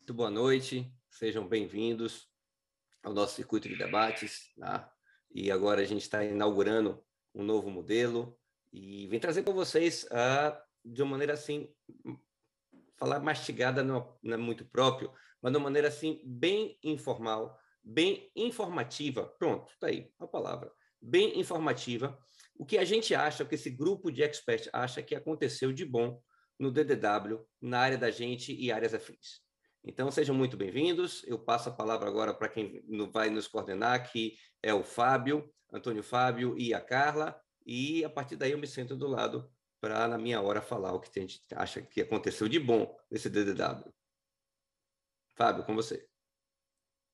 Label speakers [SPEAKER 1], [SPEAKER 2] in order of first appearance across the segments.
[SPEAKER 1] Muito boa noite, sejam bem-vindos ao nosso circuito de debates, tá? E agora a gente está inaugurando um novo modelo e vim trazer para vocês, de uma maneira assim, falar mastigada não é muito próprio, mas de uma maneira assim, bem informal, bem informativa. Pronto, está aí a palavra. Bem informativa. O que a gente acha, o que esse grupo de experts acha que aconteceu de bom no DDW, na área da gente e áreas afins. Então, sejam muito bem-vindos. Eu passo a palavra agora para quem vai nos coordenar, que é o Fábio, Antônio Fábio e a Carla, e a partir daí eu me sento do lado para, na minha hora, falar o que a gente acha que aconteceu de bom nesse DDW. Fábio, com você.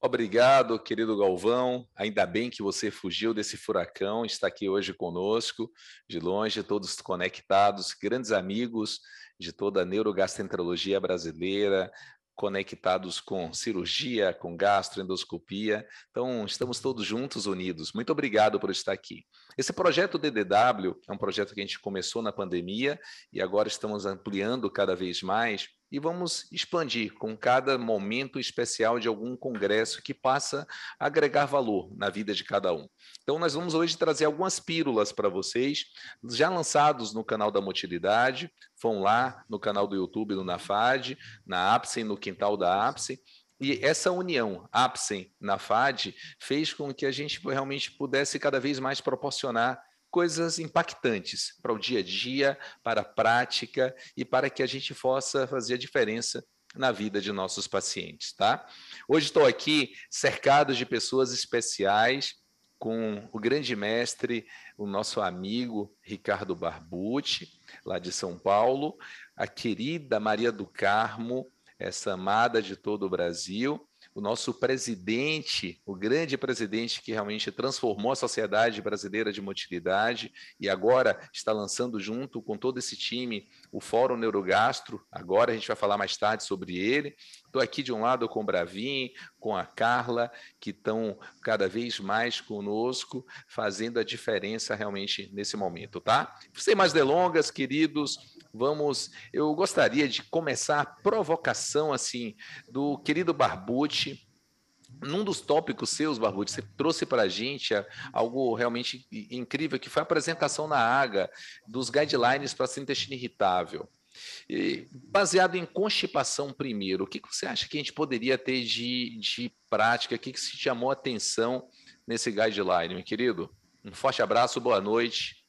[SPEAKER 2] Obrigado, querido Galvão. Ainda bem que você fugiu desse furacão, está aqui hoje conosco, de longe, todos conectados, grandes amigos de toda a neurogastroenterologia brasileira, conectados com cirurgia, com gastroendoscopia. Então, estamos todos juntos, unidos. Muito obrigado por estar aqui. Esse projeto DDW é um projeto que a gente começou na pandemia e agora estamos ampliando cada vez mais e vamos expandir com cada momento especial de algum congresso que passa a agregar valor na vida de cada um. Então, nós vamos hoje trazer algumas pílulas para vocês, já lançados no canal da Motilidade, vão lá no canal do YouTube do NAFAD, na Apsen, no quintal da Apsen, e essa união Apsen na FAD fez com que a gente realmente pudesse cada vez mais proporcionar coisas impactantes para o dia a dia, para a prática e para que a gente possa fazer a diferença na vida de nossos pacientes, tá? Hoje estou aqui cercado de pessoas especiais, com o grande mestre, o nosso amigo Ricardo Barbucci, lá de São Paulo, a querida Maria do Carmo, essa amada de todo o Brasil, o nosso presidente, o grande presidente que realmente transformou a Sociedade Brasileira de Motilidade e agora está lançando junto com todo esse time o Fórum Neurogastro. Agora a gente vai falar mais tarde sobre ele. Estou aqui de um lado com o Bravin, com a Carla, que estão cada vez mais conosco, fazendo a diferença realmente nesse momento, tá? Sem mais delongas, queridos, eu gostaria de começar a provocação assim do querido Barbucci. Num dos tópicos seus, Barbucci, você trouxe para a gente algo realmente incrível, que foi a apresentação na AGA dos guidelines para síndrome do intestino irritável. E, baseado em constipação primeiro, o que você acha que a gente poderia ter de prática? O que se chamou a atenção nesse guideline, meu querido? Um forte abraço, boa noite.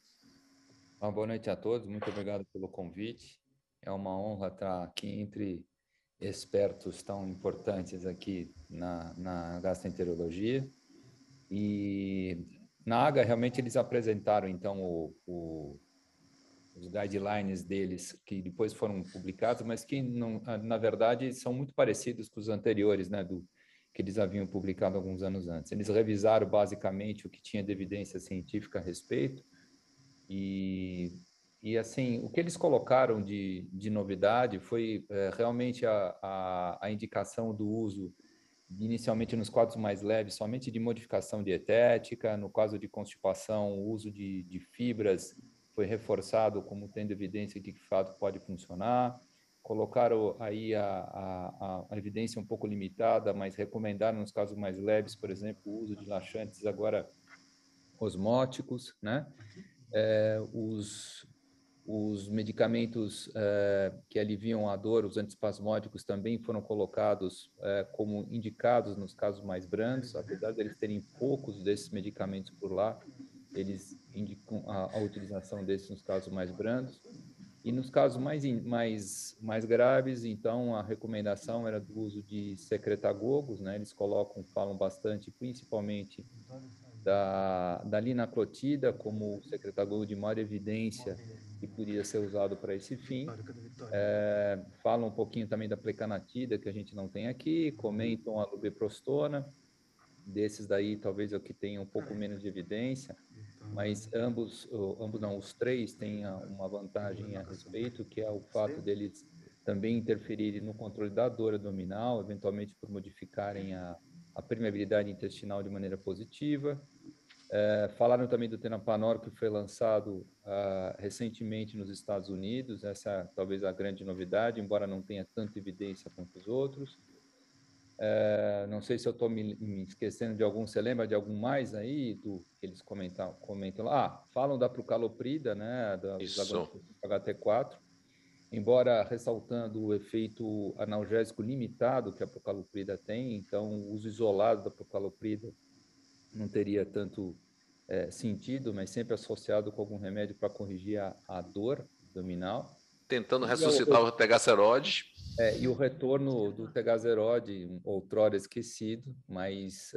[SPEAKER 3] Uma boa noite a todos, muito obrigado pelo convite. É uma honra estar aqui entre expertos tão importantes aqui na gastroenterologia. E na AGA, realmente, eles apresentaram, então, os guidelines deles, que depois foram publicados, mas que, não, na verdade, são muito parecidos com os anteriores, né, que eles haviam publicado alguns anos antes. Eles revisaram, basicamente, o que tinha de evidência científica a respeito, e assim, o que eles colocaram de novidade foi realmente a indicação do uso, inicialmente nos quadros mais leves, somente de modificação dietética. No caso de constipação, o uso de fibras foi reforçado como tendo evidência de que de fato pode funcionar. Colocaram aí a evidência um pouco limitada, mas recomendaram nos casos mais leves, por exemplo, o uso de laxantes agora osmóticos, né? Os medicamentos que aliviam a dor, os antiespasmódicos, também foram colocados como indicados nos casos mais brandos. Apesar de eles terem poucos desses medicamentos por lá, eles indicam a utilização desses nos casos mais brandos. E nos casos mais graves, então, a recomendação era do uso de secretagogos, né? Eles falam bastante, principalmente, da linaclotida como secretagogo de maior evidência que podia ser usado para esse fim. Falam um pouquinho também da plecanatida, que a gente não tem aqui, comentam a lubiprostona. Desses daí, talvez é o que tenha um pouco menos de evidência, mas ambos não, os três têm uma vantagem a respeito, que é o fato deles também interferirem no controle da dor abdominal, eventualmente por modificarem a permeabilidade intestinal de maneira positiva. Falaram também do Tenaplanor, que foi lançado recentemente nos Estados Unidos. Essa é talvez a grande novidade, embora não tenha tanta evidência quanto os outros. Não sei se eu estou me esquecendo de algum. Você lembra de algum mais aí do que eles comentam lá? Falam da prucaloprida, né? Dos
[SPEAKER 2] Isso.
[SPEAKER 3] HT4, embora ressaltando o efeito analgésico limitado que a prucaloprida tem. Então, o uso isolado da prucaloprida não teria tanto sentido, mas sempre associado com algum remédio para corrigir a dor abdominal.
[SPEAKER 2] Tentando ressuscitar o tegaceroide.
[SPEAKER 3] E o retorno do tegazeroide, outrora esquecido, mas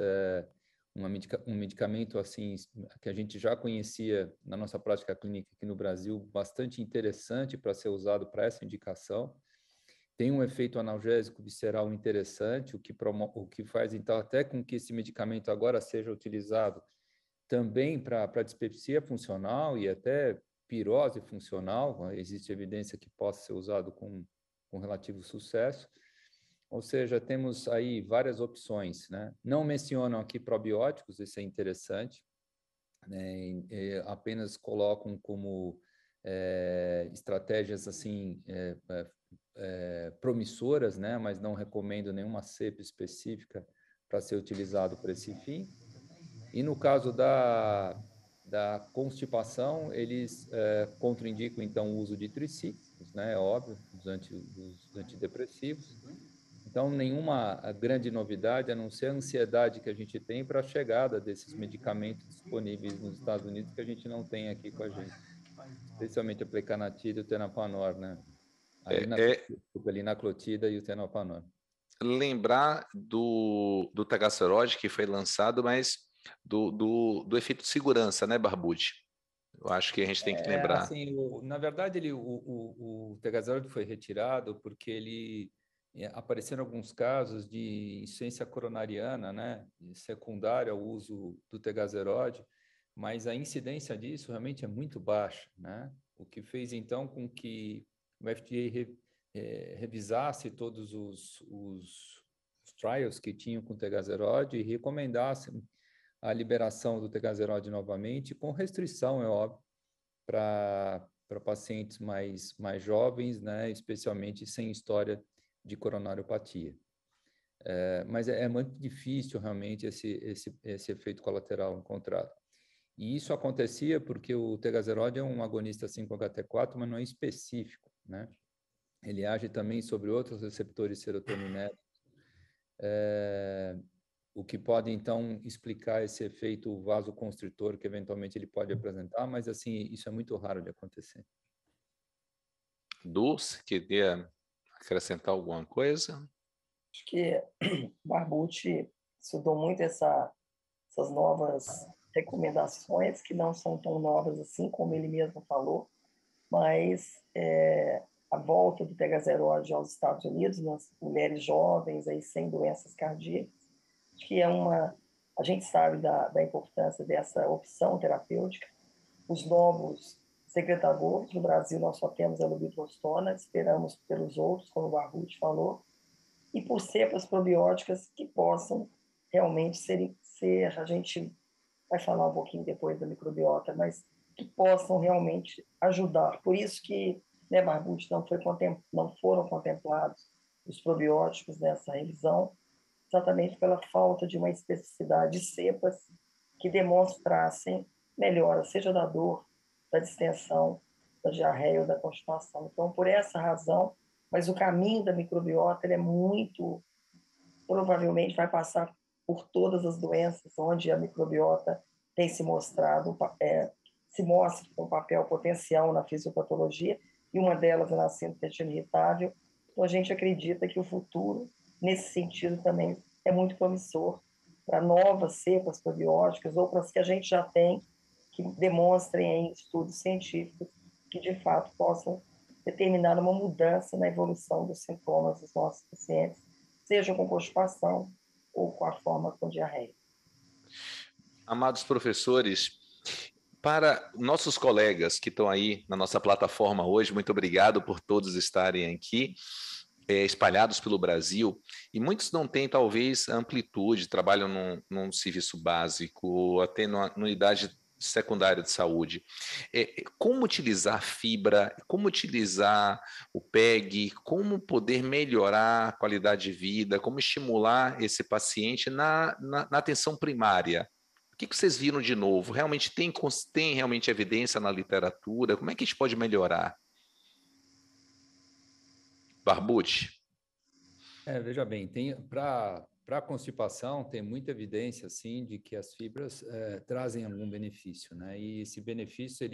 [SPEAKER 3] um medicamento assim que a gente já conhecia na nossa prática clínica aqui no Brasil, bastante interessante para ser usado para essa indicação. Tem um efeito analgésico visceral interessante, o que faz então até com que esse medicamento agora seja utilizado também para dispepsia funcional e até pirose funcional. Existe evidência que possa ser usado com relativo sucesso. Ou seja, temos aí várias opções, né? Não mencionam aqui probióticos, isso é interessante, né? Apenas colocam como estratégias assim promissoras, né? Mas não recomendo nenhuma cepa específica para ser utilizado para esse fim. E no caso da constipação, eles contraindicam, então, o uso de tricíclicos, né? É óbvio, os antidepressivos. Então, nenhuma grande novidade, a não ser a ansiedade que a gente tem para a chegada desses medicamentos disponíveis nos Estados Unidos, que a gente não tem aqui com a gente. Especialmente a plecanatida e o tenofovir, né? A linaclotida e o tenofovir.
[SPEAKER 2] Lembrar do tegaceroide que foi lançado, mas do efeito de segurança, né, Barbucci? Eu acho que a gente tem que lembrar.
[SPEAKER 3] Assim, na verdade, o tegazeroide foi retirado porque ele apareceram alguns casos de insuficiência coronariana, né, secundária ao uso do tegazeroide, mas a incidência disso realmente é muito baixa, né? O que fez então com que o FDA revisasse todos os trials que tinham com tegazeroide e recomendasse a liberação do tegazeroide novamente, com restrição, é óbvio, para pacientes mais jovens, né, especialmente sem história de coronariopatia. Mas é muito difícil realmente esse efeito colateral encontrado. E isso acontecia porque o tegazeroide é um agonista 5-HT4, mas não é específico, né? Ele age também sobre outros receptores serotoninérgicos, o que pode, então, explicar esse efeito vasoconstritor que, eventualmente, ele pode apresentar, mas, assim, isso é muito raro de acontecer.
[SPEAKER 2] Dulce, queria acrescentar alguma coisa?
[SPEAKER 4] Acho que Barbucci estudou muito essas novas recomendações, que não são tão novas assim, como ele mesmo falou, mas a volta do tegazeroide aos Estados Unidos, nas mulheres jovens aí sem doenças cardíacas, que a gente sabe da importância dessa opção terapêutica. Os novos secretadores no Brasil, nós só temos a lubiprostona, esperamos pelos outros, como o Barbucci falou, e por cepas probióticas que possam realmente ser, a gente vai falar um pouquinho depois da microbiota, mas que possam realmente ajudar. Por isso que, né, Barbucci, não foram contemplados os probióticos nessa revisão, exatamente pela falta de uma especificidade de cepas que demonstrassem melhora, seja da dor, da distensão, da diarreia ou da constipação. Então, por essa razão, mas o caminho da microbiota é muito, provavelmente vai passar por todas as doenças onde a microbiota tem se mostrado, se mostra com um papel potencial na fisiopatologia, e uma delas é na síndrome do intestino irritável. Então, a gente acredita que o futuro, nesse sentido, também é muito promissor para novas cepas probióticas ou para as que a gente já tem, que demonstrem em estudos científicos que, de fato, possam determinar uma mudança na evolução dos sintomas dos nossos pacientes, seja com constipação ou com a forma com diarreia.
[SPEAKER 2] Amados professores, para nossos colegas que estão aí na nossa plataforma hoje, muito obrigado por todos estarem aqui, espalhados pelo Brasil, e muitos não têm, talvez, amplitude, trabalham num serviço básico, até numa unidade secundária de saúde. Como utilizar fibra, como utilizar o PEG, como poder melhorar a qualidade de vida, como estimular esse paciente na atenção primária. O que vocês viram de novo? Realmente tem realmente evidência na literatura? Como é que a gente pode melhorar? Barbucci?
[SPEAKER 3] Veja bem, para constipação tem muita evidência assim de que as fibras trazem algum benefício, né? E esse benefício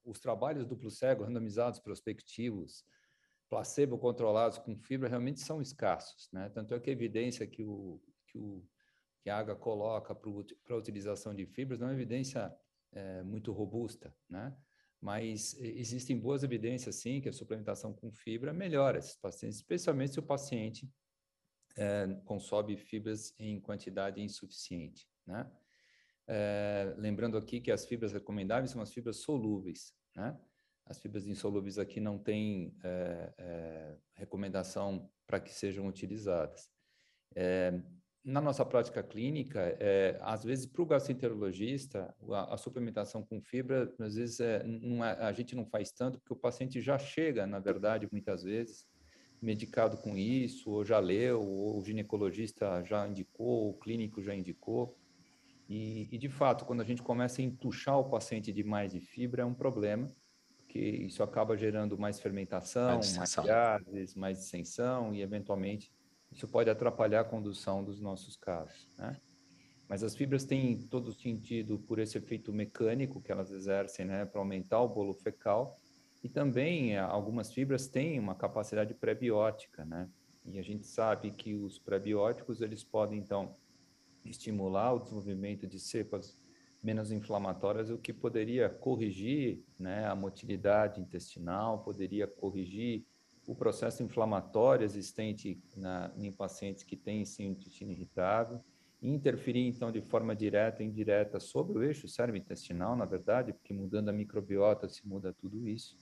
[SPEAKER 3] os trabalhos duplo cego, randomizados, prospectivos, placebo controlados com fibra realmente são escassos, né? Tanto é que a evidência que a AGA coloca para a utilização de fibras não é uma evidência muito robusta, né? Mas existem boas evidências, sim, que a suplementação com fibra melhora esses pacientes, especialmente se o paciente consome fibras em quantidade insuficiente, né? Lembrando aqui que as fibras recomendáveis são as fibras solúveis, né? As fibras insolúveis aqui não têm recomendação para que sejam utilizadas. Na nossa prática clínica, às vezes, para o gastroenterologista, a suplementação com fibra, às vezes, a gente não faz tanto, porque o paciente já chega, na verdade, muitas vezes, medicado com isso, ou já leu, ou o ginecologista já indicou, o clínico já indicou. E de fato, quando a gente começa a entuchar o paciente demais de fibra, é um problema, porque isso acaba gerando mais fermentação, mais gases, mais distensão, e, eventualmente, isso pode atrapalhar a condução dos nossos casos, né? Mas as fibras têm todo sentido por esse efeito mecânico que elas exercem, né, para aumentar o bolo fecal, e também algumas fibras têm uma capacidade pré-biótica, né? E a gente sabe que os pré-bióticos, eles podem, então, estimular o desenvolvimento de cepas menos inflamatórias, o que poderia corrigir, né, a motilidade intestinal, poderia corrigir o processo inflamatório existente em pacientes que têm sim intestino irritável, e interferir, então, de forma direta e indireta sobre o eixo cérebro-intestinal, na verdade, porque mudando a microbiota se muda tudo isso.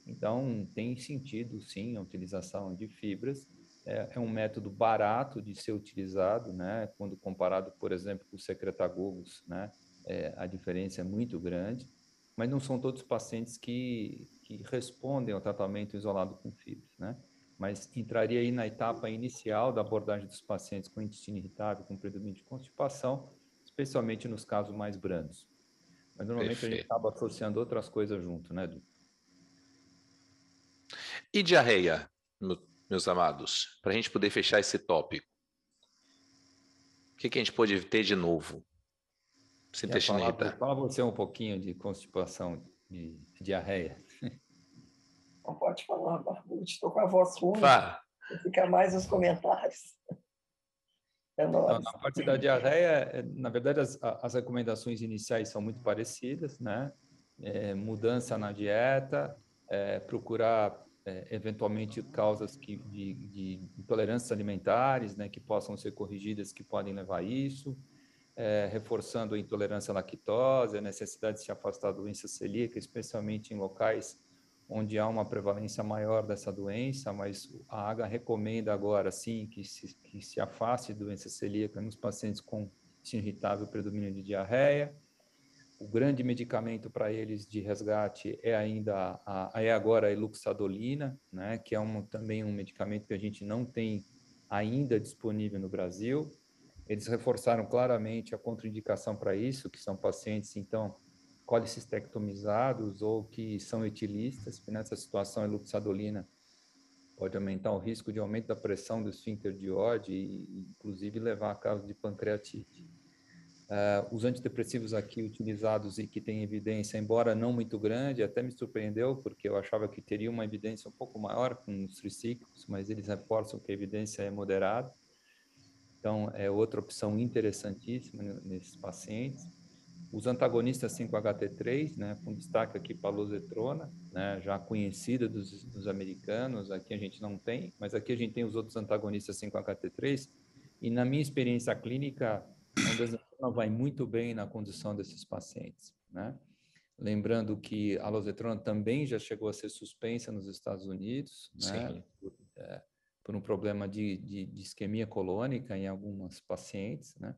[SPEAKER 3] Então, tem sentido, sim, a utilização de fibras. É um método barato de ser utilizado, né? Quando comparado, por exemplo, com os secretagogos, né? A diferença é muito grande, mas não são todos os pacientes que respondem ao tratamento isolado com fibras, né? Mas entraria aí na etapa inicial da abordagem dos pacientes com intestino irritável, com predomínio de constipação, especialmente nos casos mais brandos. Mas normalmente Perfeito. A gente acaba associando outras coisas junto, né, Edu?
[SPEAKER 2] E diarreia, meus amados, para a gente poder fechar esse tópico? O que a gente pode ter de novo?
[SPEAKER 3] Fala você um pouquinho de constipação, de diarreia.
[SPEAKER 4] Não pode falar, Barbucci, estou com a voz ruim. Fica mais os comentários.
[SPEAKER 3] Então, na parte da diarreia, na verdade, as recomendações iniciais são muito parecidas, né? Mudança na dieta, procurar eventualmente causas de intolerâncias alimentares, né, que possam ser corrigidas, que podem levar a isso, reforçando a intolerância à lactose, a necessidade de se afastar da doença celíaca, especialmente em locais onde há uma prevalência maior dessa doença, mas a AGA recomenda agora, sim, que se afaste da doença celíaca nos pacientes com intestino irritável e predomínio de diarreia. O grande medicamento para eles de resgate é ainda agora a eluxadolina, né, que é também um medicamento que a gente não tem ainda disponível no Brasil. Eles reforçaram claramente a contraindicação para isso, que são pacientes, então, colicistectomizados ou que são etilistas, que nessa situação a eluxadolina pode aumentar o risco de aumento da pressão do esfíncter de Oddi e, inclusive, levar a caso de pancreatite. Os antidepressivos aqui utilizados e que têm evidência, embora não muito grande, até me surpreendeu, porque eu achava que teria uma evidência um pouco maior com os tricíclicos, mas eles reforçam que a evidência é moderada. Então, é outra opção interessantíssima nesses pacientes. Os antagonistas 5-HT3, né, com destaque aqui para a losetrona, né, já conhecida dos americanos, aqui a gente não tem, mas aqui a gente tem os outros antagonistas 5-HT3, e na minha experiência clínica, a ondansetron vai muito bem na condução desses pacientes, né? Lembrando que a losetrona também já chegou a ser suspensa nos Estados Unidos, né? Por um problema de isquemia colônica em algumas pacientes, né?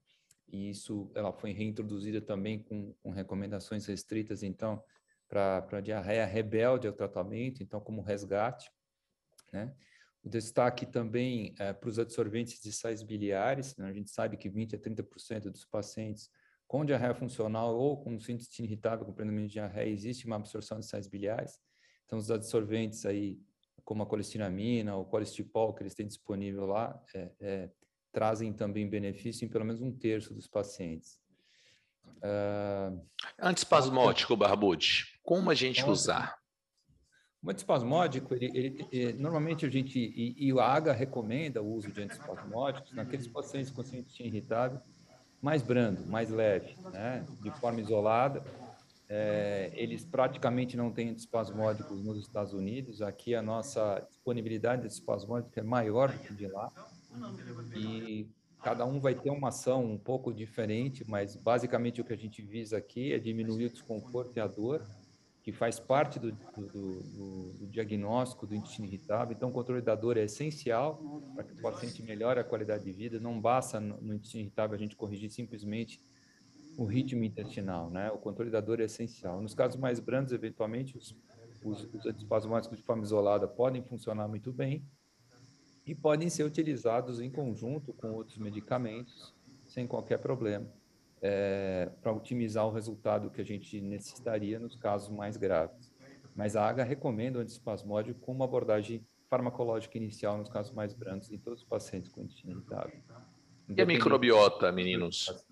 [SPEAKER 3] e isso ela foi reintroduzida também com recomendações restritas, então, para diarreia rebelde ao tratamento, então, como resgate, né? O destaque também para os adsorventes de sais biliares, né? A gente sabe que 20 a 30% dos pacientes com diarreia funcional ou com intestino irritável com predomínio de diarreia, existe uma absorção de sais biliares. Então, os adsorventes aí, como a colistinamina ou colestipol, que eles têm disponível lá, trazem também benefício em pelo menos 1/3 dos pacientes.
[SPEAKER 2] Antiespasmódico, Barbucci, como a gente usar?
[SPEAKER 3] O antiespasmódico, normalmente a gente, e o AGA recomenda o uso de antiespasmódicos naqueles pacientes com intestino irritável mais brando, mais leve, né? De forma isolada. Eles praticamente não têm antiespasmódicos nos Estados Unidos. Aqui a nossa disponibilidade de antiespasmódico é maior do que de lá. E cada um vai ter uma ação um pouco diferente, mas basicamente o que a gente visa aqui é diminuir o desconforto e a dor, que faz parte do diagnóstico do intestino irritável. Então, o controle da dor é essencial para que o paciente melhore a qualidade de vida. Não basta no intestino irritável a gente corrigir simplesmente o ritmo intestinal, né? O controle da dor é essencial. Nos casos mais brandos, eventualmente, os antiespasmódicos de forma isolada podem funcionar muito bem e podem ser utilizados em conjunto com outros medicamentos, sem qualquer problema, para otimizar o resultado que a gente necessitaria nos casos mais graves. Mas a AGA recomenda o antiespasmódico como uma abordagem farmacológica inicial nos casos mais brandos em todos os pacientes com intestino irritável.
[SPEAKER 2] E a microbiota, meninos?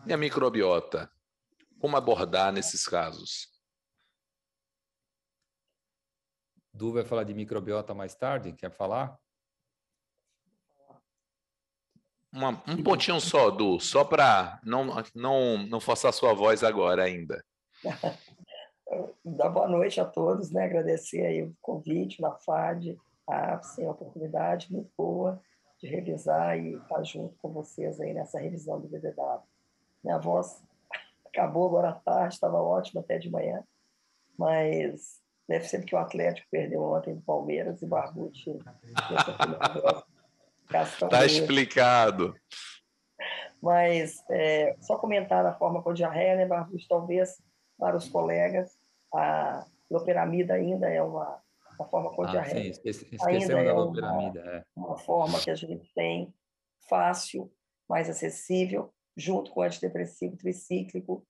[SPEAKER 2] E a microbiota? Como abordar nesses casos?
[SPEAKER 3] Du vai falar de microbiota mais tarde, quer falar?
[SPEAKER 2] Um pontinho só, Du, só para não forçar sua voz agora ainda.
[SPEAKER 4] Dar boa noite a todos, né? Agradecer aí o convite, na FAD, a APSE, a oportunidade muito boa de revisar e estar junto com vocês aí nessa revisão do DDW. Minha voz acabou agora à tarde, estava ótima até de manhã, mas deve ser porque o Atlético perdeu ontem do Palmeiras e Barbucci
[SPEAKER 2] Está explicado.
[SPEAKER 4] Mas só comentar da forma com diarreia, né, Barbucci? Talvez para os colegas a loperamida ainda é uma forma com diarreia.
[SPEAKER 3] Sim, esquecemos da loperamida.
[SPEAKER 4] Uma forma que a gente tem fácil, mais acessível, junto com o antidepressivo tricíclico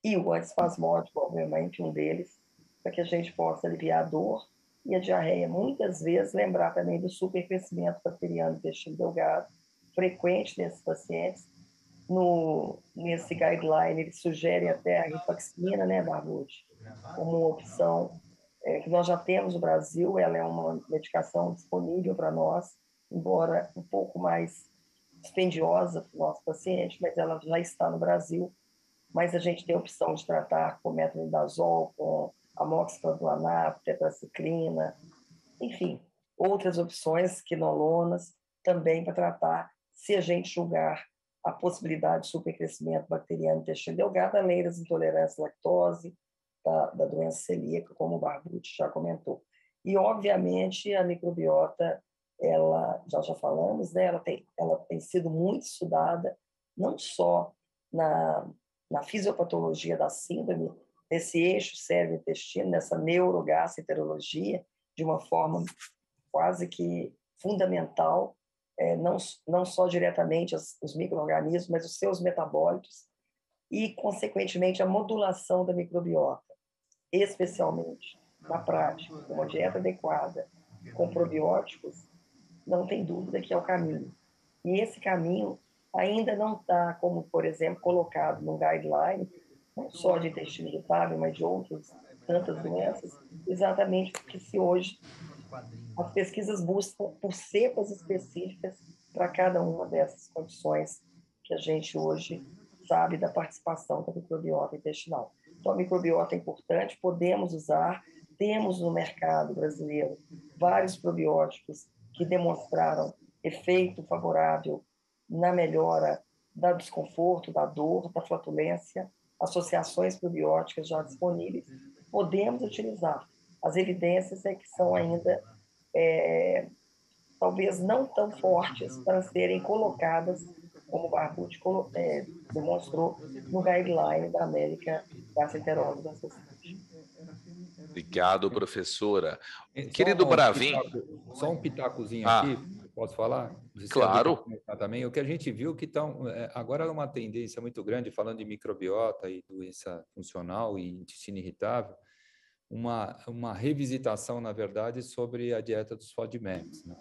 [SPEAKER 4] e o antiespasmódico, obviamente, um deles, para que a gente possa aliviar a dor e a diarreia. Muitas vezes, lembrar também do supercrescimento bacteriano do intestino delgado, frequente nesses pacientes. Nesse guideline, eles sugerem até a rifaxina, né, Barbucci, como uma opção que nós já temos no Brasil. Ela é uma medicação disponível para nós, embora um pouco mais dispendiosa para o nosso paciente, mas ela já está no Brasil. Mas a gente tem a opção de tratar com metronidazol, com amoxicilinato, tetraciclina, enfim, outras opções, quinolonas, também para tratar, se a gente julgar a possibilidade de supercrescimento bacteriano no intestino delgado, além das intolerâncias à lactose, da doença celíaca, como o Barbucci já comentou. E, obviamente, a microbiota, ela, já falamos, né, ela tem sido muito estudada, não só na fisiopatologia da síndrome, nesse eixo cérebro-intestino, nessa neurogastroenterologia, de uma forma quase que fundamental, não só diretamente os micro-organismos, mas os seus metabólitos e, consequentemente, a modulação da microbiota, especialmente na prática, com uma dieta adequada, com probióticos, não tem dúvida que é o caminho. E esse caminho ainda não está, como, por exemplo, colocado no guideline, não só de intestino irritável, mas de outras tantas doenças, exatamente porque se hoje as pesquisas buscam por cepas específicas para cada uma dessas condições que a gente hoje sabe da participação da microbiota intestinal. Então, a microbiota é importante, podemos usar, temos no mercado brasileiro vários probióticos que demonstraram efeito favorável na melhora do desconforto, da dor, da flatulência, associações probióticas já disponíveis, podemos utilizar. As evidências é que são ainda talvez não tão fortes para serem colocadas como o Barbucci demonstrou no guideline da American Gastroenterology Association.
[SPEAKER 2] Obrigado, professora.
[SPEAKER 3] Só
[SPEAKER 2] Querido Bravin.
[SPEAKER 3] Só um pitacozinho aqui, posso falar?
[SPEAKER 2] Claro.
[SPEAKER 3] Também. O que a gente viu que agora é uma tendência muito grande, falando de microbiota e doença funcional e intestino irritável, uma revisitação, na verdade, sobre a dieta dos FODMAPs, né?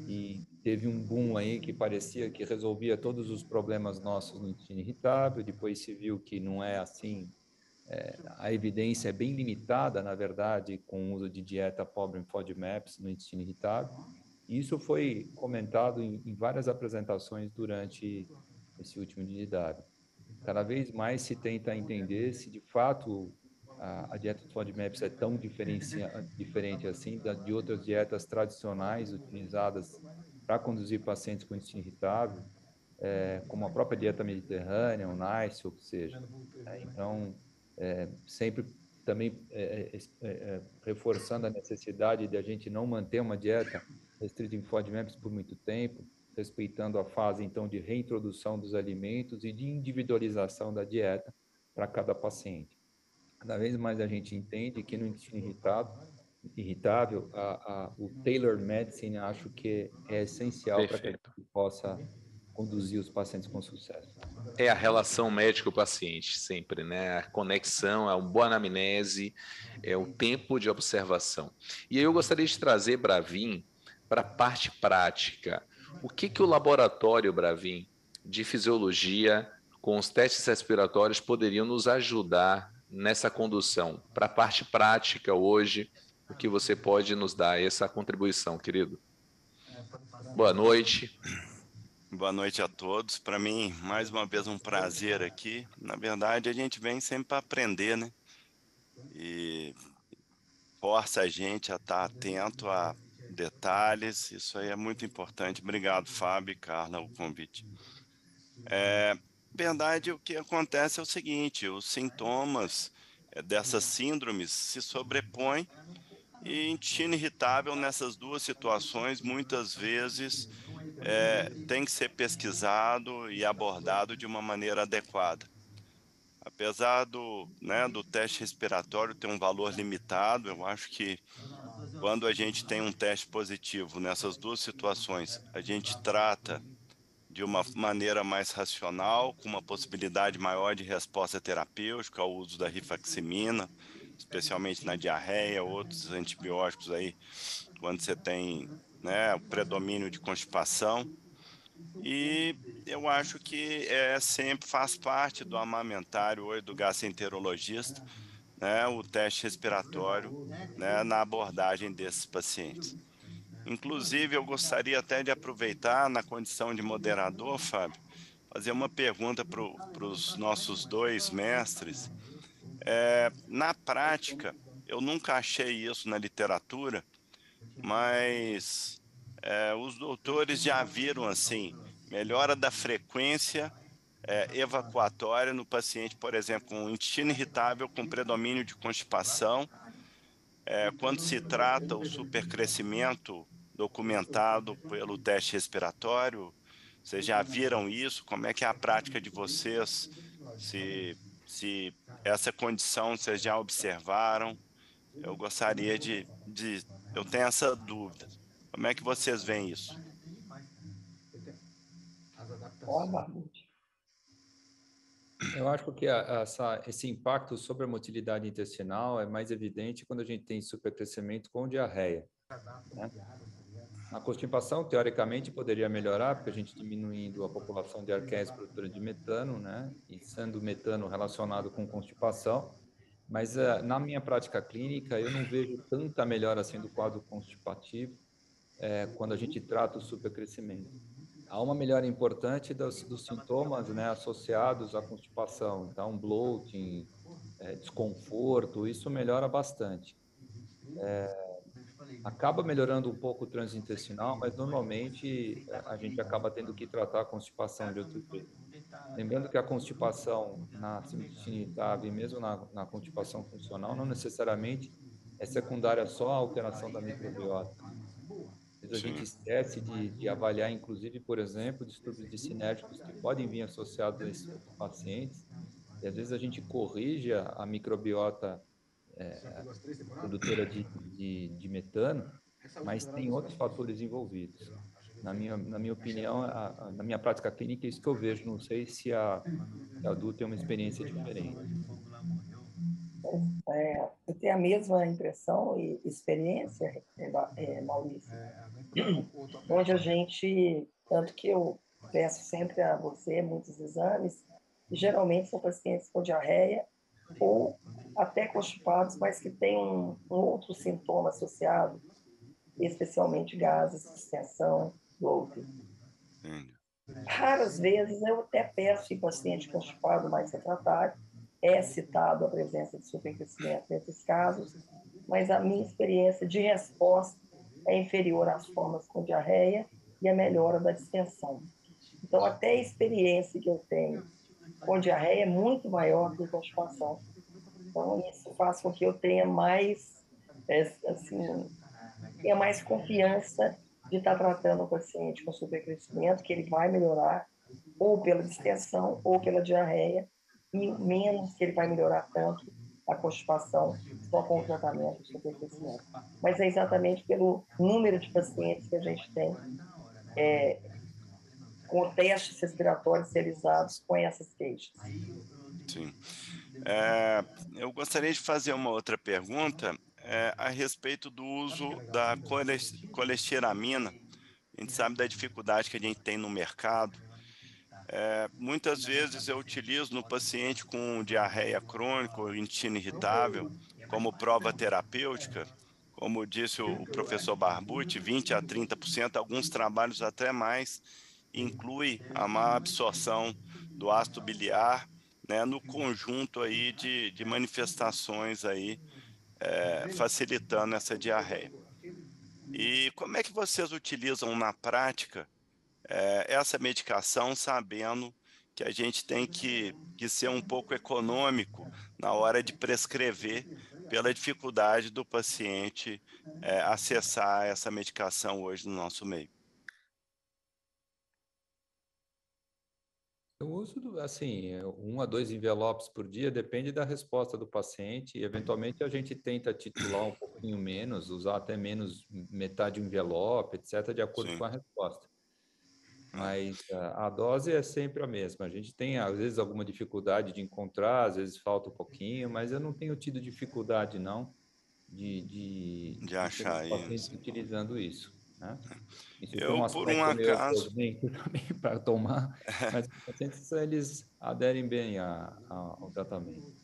[SPEAKER 3] E teve um boom aí que parecia que resolvia todos os problemas nossos no intestino irritável, depois se viu que não é assim. A evidência é bem limitada, na verdade, com o uso de dieta pobre em FODMAPs no intestino irritável. E isso foi comentado em várias apresentações durante esse último DDW. Cada vez mais se tenta entender se, de fato, a dieta de FODMAPs é tão diferente assim de outras dietas tradicionais utilizadas para conduzir pacientes com intestino irritável, como a própria dieta mediterrânea, o NICE, ou que seja. Então, sempre também reforçando a necessidade de a gente não manter uma dieta restrita em FODMAPs por muito tempo, respeitando a fase, então, de reintrodução dos alimentos e de individualização da dieta para cada paciente. Cada vez mais a gente entende que no intestino irritável, o Tailor Medicine, acho que é essencial para que a gente possa conduzir os pacientes com sucesso.
[SPEAKER 2] É a relação médico-paciente sempre, né? A conexão, a boa anamnese, é o tempo de observação. E aí eu gostaria de trazer, Bravin, para a parte prática. O que o laboratório, Bravin, de fisiologia, com os testes respiratórios, poderiam nos ajudar nessa condução? Para a parte prática hoje, o que você pode nos dar essa contribuição, querido? Boa noite.
[SPEAKER 5] Boa noite a todos. Para mim, mais uma vez, um prazer aqui. Na verdade, a gente vem sempre para aprender, né? E força a gente a estar atento a detalhes. Isso aí é muito importante. Obrigado, Fábio e Carla, o convite. Na verdade, o que acontece é o seguinte, os sintomas dessas síndromes se sobrepõem e intestino irritável nessas duas situações, muitas vezes, tem que ser pesquisado e abordado de uma maneira adequada. Apesar do teste respiratório ter um valor limitado, eu acho que quando a gente tem um teste positivo nessas duas situações, a gente trata de uma maneira mais racional, com uma possibilidade maior de resposta terapêutica ao uso da rifaximina, especialmente na diarreia, outros antibióticos aí, quando você tem o predomínio de constipação. E eu acho que sempre faz parte do amamentário hoje do gastroenterologista, o teste respiratório, na abordagem desses pacientes. Inclusive, eu gostaria até de aproveitar, na condição de moderador, Fábio, fazer uma pergunta para os nossos dois mestres. Na prática, eu nunca achei isso na literatura, mas os doutores já viram, assim, melhora da frequência evacuatória no paciente, por exemplo, com intestino irritável, com predomínio de constipação, quando se trata o supercrescimento documentado pelo teste respiratório. Vocês já viram isso? Como é que é a prática de vocês? Se essa condição vocês já observaram? Eu gostaria eu tenho essa dúvida. Como é que vocês veem isso?
[SPEAKER 3] Eu acho que esse impacto sobre a motilidade intestinal é mais evidente quando a gente tem supercrescimento com diarreia, né? A constipação, teoricamente, poderia melhorar, porque a gente diminuindo a população de arqueias produtora de metano, né? E sendo metano relacionado com constipação. Mas na minha prática clínica, eu não vejo tanta melhora assim do quadro constipativo quando a gente trata o supercrescimento. Há uma melhora importante dos sintomas, né, associados à constipação. Então, bloating, desconforto, isso melhora bastante. Acaba melhorando um pouco o trânsito intestinal, mas normalmente a gente acaba tendo que tratar a constipação de outro jeito. Lembrando que a constipação na síndrome irritável e mesmo na constipação funcional não necessariamente é secundária só à alteração da microbiota. A gente esquece de avaliar, inclusive, por exemplo, distúrbios dissinérgicos que podem vir associados a esses pacientes. E às vezes a gente corrige a microbiota produtora de metano, mas tem outros fatores envolvidos. Na minha opinião, na minha prática clínica, é isso que eu vejo. Não sei se a Adu tem uma experiência diferente.
[SPEAKER 4] Eu tenho a mesma impressão e experiência, Maurício, onde a gente, tanto que eu peço sempre a você muitos exames, e geralmente são pacientes com diarreia ou até constipados, mas que têm um outro sintoma associado, especialmente gases, distensão, bloating. Raras vezes eu até peço em paciente constipado mais refratário, é citado a presença de supercrescimento nesses casos, mas a minha experiência de resposta é inferior às formas com diarreia e a melhora da distensão. Então, até a experiência que eu tenho com diarreia é muito maior que constipação. Então, isso faz com que eu tenha mais, tenha mais confiança de estar tratando o paciente com supercrescimento, que ele vai melhorar ou pela distensão ou pela diarreia, e menos que ele vai melhorar tanto a constipação só com o tratamento do supercrescimento. Mas é exatamente pelo número de pacientes que a gente tem com testes respiratórios realizados com essas queixas.
[SPEAKER 5] Sim. Eu gostaria de fazer uma outra pergunta a respeito do uso da colestiramina. A gente sabe da dificuldade que a gente tem no mercado. Muitas vezes eu utilizo no paciente com diarreia crônica ou intestino irritável como prova terapêutica, como disse o professor Barbucci, 20% a 30%, alguns trabalhos até mais, inclui a má absorção do ácido biliar, né, no conjunto aí de manifestações aí, facilitando essa diarreia. E como é que vocês utilizam na prática essa medicação, sabendo que a gente tem que ser um pouco econômico na hora de prescrever, pela dificuldade do paciente acessar essa medicação hoje no nosso meio?
[SPEAKER 3] Eu uso, assim, 1 a 2 envelopes por dia, depende da resposta do paciente, e eventualmente a gente tenta titular um pouquinho menos, usar até menos, metade do envelope, etc., de acordo
[SPEAKER 5] Sim.
[SPEAKER 3] com a resposta. Mas a dose é sempre a mesma. A gente tem, às vezes, alguma dificuldade de encontrar, às vezes falta um pouquinho, mas eu não tenho tido dificuldade, não, de ter
[SPEAKER 5] achar
[SPEAKER 3] pacientes
[SPEAKER 5] isso.
[SPEAKER 3] utilizando isso, né? Isso tem um
[SPEAKER 5] Eu, por um
[SPEAKER 3] aspecto meio
[SPEAKER 5] acaso,
[SPEAKER 3] também para tomar, mas os pacientes, eles aderem bem ao tratamento.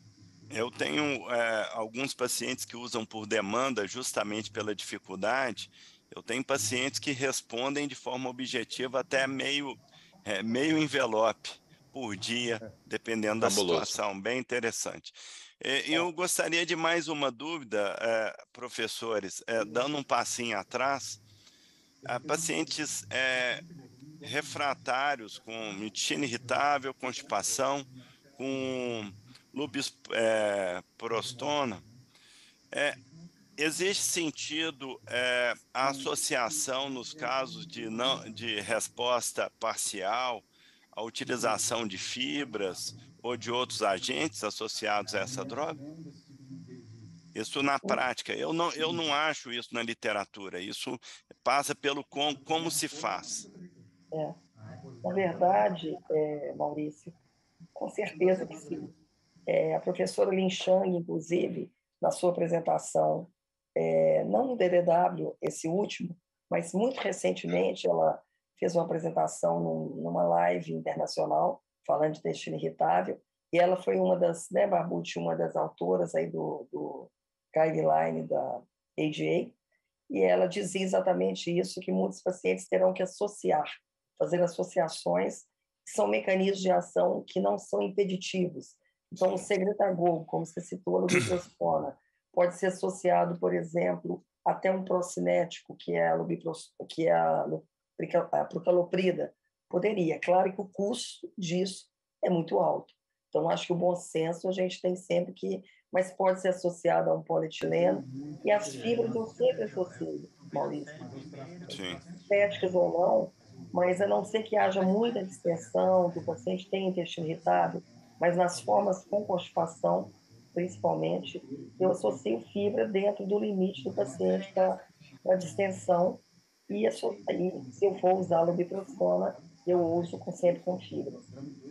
[SPEAKER 5] eu tenho alguns pacientes que usam por demanda, justamente pela dificuldade. Eu tenho pacientes que respondem de forma objetiva até meio envelope por dia, dependendo da
[SPEAKER 2] Fabuloso.
[SPEAKER 5] situação, bem interessante. Eu gostaria de mais uma dúvida, professores, dando um passinho atrás. Pacientes refratários com intestino irritável, constipação, com lúpus prostona, existe sentido a associação nos casos de resposta parcial, a utilização de fibras ou de outros agentes associados a essa droga? Isso na prática, eu não acho isso na literatura, isso passa pelo como se faz.
[SPEAKER 4] Na verdade, Maurício, com certeza que sim. A professora Lin Chang, inclusive, na sua apresentação, não no DDW, esse último, mas muito recentemente ela fez uma apresentação numa live internacional falando de intestino irritável, e ela foi uma das, né, Barbucci, uma das autoras aí do guideline da AGA, e ela dizia exatamente isso, que muitos pacientes terão que associar, fazer associações, que são mecanismos de ação que não são impeditivos. Então, o secretagogo, como você citou, a lubiprostona, pode ser associado, por exemplo, até um procinético, que é a procaloprida. Poderia. Claro que o custo disso é muito alto. Então, acho que o bom senso a gente tem sempre que... Mas pode ser associado a um polietileno, e as fibras eu sempre associo. Maurício,
[SPEAKER 5] Sim.
[SPEAKER 4] estéticas ou não, mas a não ser que haja muita distensão, que o paciente tenha intestino irritável, mas nas formas com constipação, principalmente, eu associo fibra dentro do limite do paciente para distensão, e se eu for usar lubiprostona, eu uso sempre com fibras.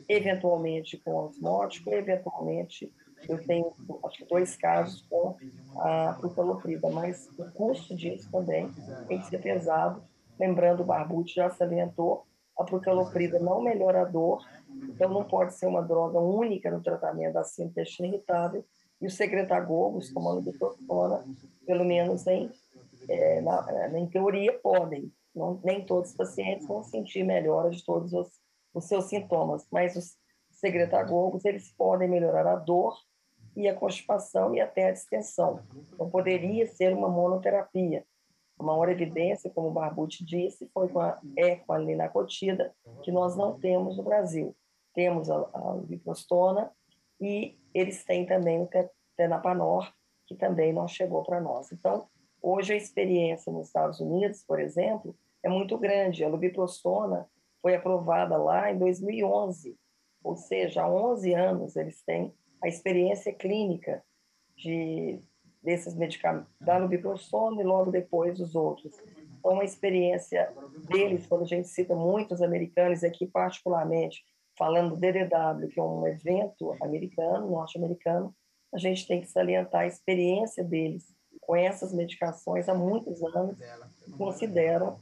[SPEAKER 4] Eventualmente com osmótico, eventualmente eu tenho, acho que 2 casos com a propaloprida, mas o custo disso também tem que ser pesado. Lembrando, o Barbucci já salientou, a procaloprida não melhora a dor, então não pode ser uma droga única no tratamento da síndrome do intestino irritável, e os secretagogos, como a lubiprostona, pelo menos em teoria, podem. Não, nem todos os pacientes vão sentir melhora de todos os seus sintomas, mas os secretagogos, eles podem melhorar a dor e a constipação e até a distensão. Então, poderia ser uma monoterapia. A maior evidência, como o Barbucci disse, foi com a linacotida, que nós não temos no Brasil. Temos a lubiprostona e eles têm também o tenapanor, que também não chegou para nós. Então, hoje a experiência nos Estados Unidos, por exemplo, é muito grande. A lubiprostona foi aprovada lá em 2011, ou seja, há 11 anos eles têm a experiência clínica desses medicamentos, da lubiprostona e logo depois os outros. Então, a experiência deles, quando a gente cita muitos americanos aqui, particularmente falando do DDW, que é um evento americano, norte-americano, a gente tem que salientar a experiência deles com essas medicações há muitos anos, que consideram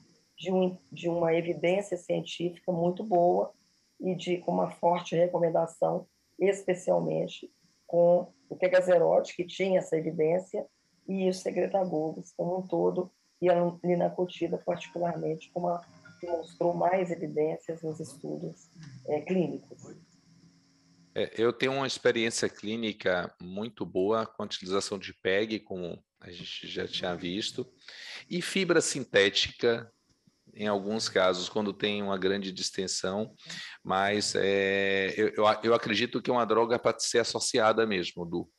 [SPEAKER 4] de uma evidência científica muito boa e com uma forte recomendação, especialmente com o Tegazerote, que tinha essa evidência, e os secretagogos como um todo, e a linacotida particularmente, como que mostrou mais evidências nos estudos clínicos.
[SPEAKER 2] Eu tenho uma experiência clínica muito boa com a utilização de PEG, como a gente já tinha visto, e fibra sintética, em alguns casos, quando tem uma grande distensão, mas eu acredito que é uma droga para ser associada mesmo, Du.